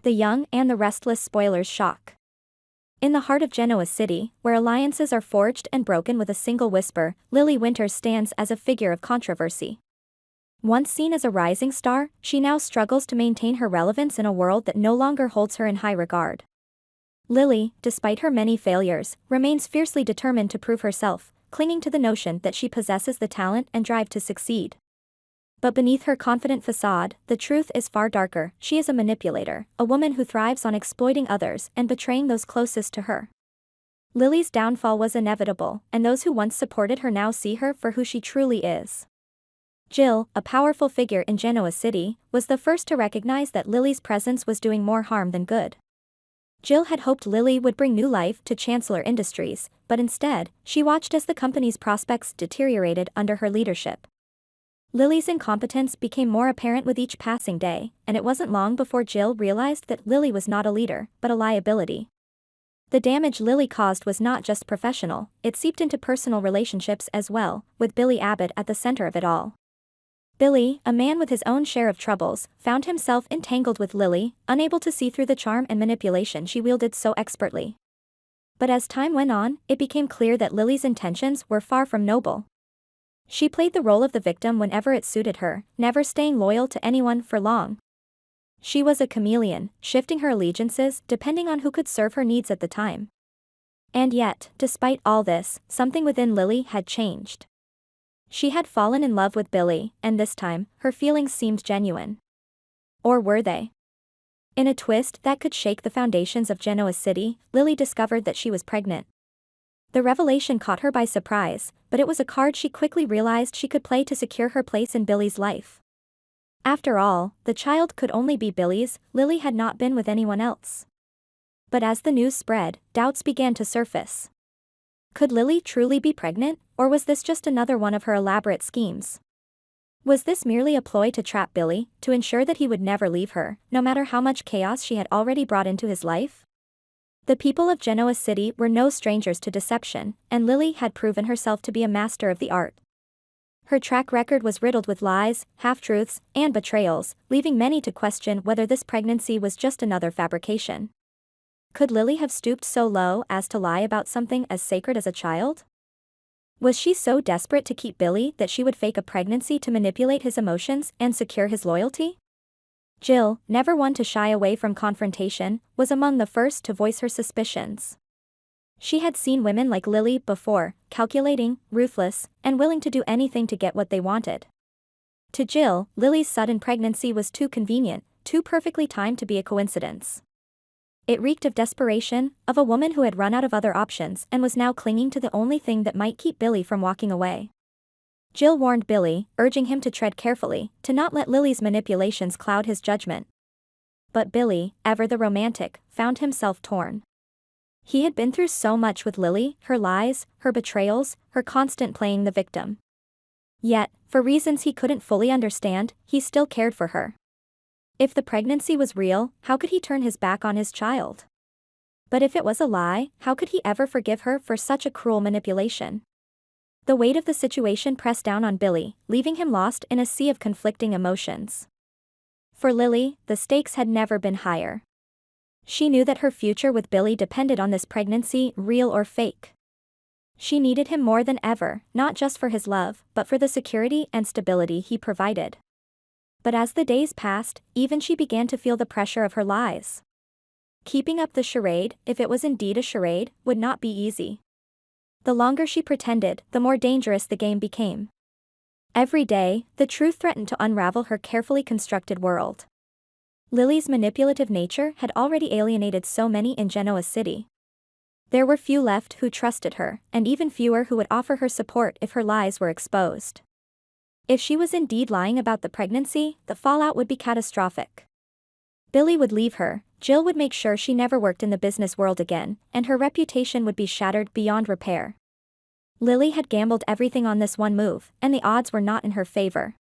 the young and the restless spoilers shock. In the heart of Genoa City, where alliances are forged and broken with a single whisper, Lily Winters stands as a figure of controversy. Once seen as a rising star, she now struggles to maintain her relevance in a world that no longer holds her in high regard. Lily, despite her many failures, remains fiercely determined to prove herself, clinging to the notion that she possesses the talent and drive to succeed. But beneath her confident facade, the truth is far darker. She is a manipulator, a woman who thrives on exploiting others and betraying those closest to her. Lily's downfall was inevitable, and those who once supported her now see her for who she truly is. Jill, a powerful figure in Genoa City, was the first to recognize that Lily's presence was doing more harm than good. Jill had hoped Lily would bring new life to Chancellor Industries, but instead, she watched as the company's prospects deteriorated under her leadership. Lily's incompetence became more apparent with each passing day, and it wasn't long before Jill realized that Lily was not a leader, but a liability. The damage Lily caused was not just professional, it seeped into personal relationships as well, with Billy Abbott at the center of it all. Billy, a man with his own share of troubles, found himself entangled with Lily, unable to see through the charm and manipulation she wielded so expertly. But as time went on, it became clear that Lily's intentions were far from noble. She played the role of the victim whenever it suited her, never staying loyal to anyone for long. She was a chameleon, shifting her allegiances depending on who could serve her needs at the time. And yet, despite all this, something within Lily had changed. She had fallen in love with Billy, and this time, her feelings seemed genuine. Or were they? In a twist that could shake the foundations of Genoa City, Lily discovered that she was pregnant. The revelation caught her by surprise, but it was a card she quickly realized she could play to secure her place in Billy's life. After all, the child could only be Billy's. Lily had not been with anyone else. But as the news spread, doubts began to surface. Could Lily truly be pregnant, or was this just another one of her elaborate schemes? Was this merely a ploy to trap Billy, to ensure that he would never leave her, no matter how much chaos she had already brought into his life? The people of Genoa City were no strangers to deception, and Lily had proven herself to be a master of the art. Her track record was riddled with lies, half-truths, and betrayals, leaving many to question whether this pregnancy was just another fabrication. Could Lily have stooped so low as to lie about something as sacred as a child? Was she so desperate to keep Billy that she would fake a pregnancy to manipulate his emotions and secure his loyalty? Jill, never one to shy away from confrontation, was among the first to voice her suspicions. She had seen women like Lily before, calculating, ruthless, and willing to do anything to get what they wanted. To Jill, Lily's sudden pregnancy was too convenient, too perfectly timed to be a coincidence. It reeked of desperation, of a woman who had run out of other options and was now clinging to the only thing that might keep Billy from walking away. Jill warned Billy, urging him to tread carefully, to not let Lily's manipulations cloud his judgment. But Billy, ever the romantic, found himself torn. He had been through so much with Lily, her lies, her betrayals, her constant playing the victim. Yet, for reasons he couldn't fully understand, he still cared for her. If the pregnancy was real, how could he turn his back on his child? But if it was a lie, how could he ever forgive her for such a cruel manipulation? The weight of the situation pressed down on Billy, leaving him lost in a sea of conflicting emotions. For Lily, the stakes had never been higher. She knew that her future with Billy depended on this pregnancy, real or fake. She needed him more than ever, not just for his love, but for the security and stability he provided. But as the days passed, even she began to feel the pressure of her lies. Keeping up the charade, if it was indeed a charade, would not be easy. The longer she pretended, the more dangerous the game became. Every day, the truth threatened to unravel her carefully constructed world. Lily's manipulative nature had already alienated so many in Genoa City. There were few left who trusted her, and even fewer who would offer her support if her lies were exposed. If she was indeed lying about the pregnancy, the fallout would be catastrophic. Billy would leave her, Jill would make sure she never worked in the business world again, and her reputation would be shattered beyond repair. Lily had gambled everything on this one move, and the odds were not in her favor.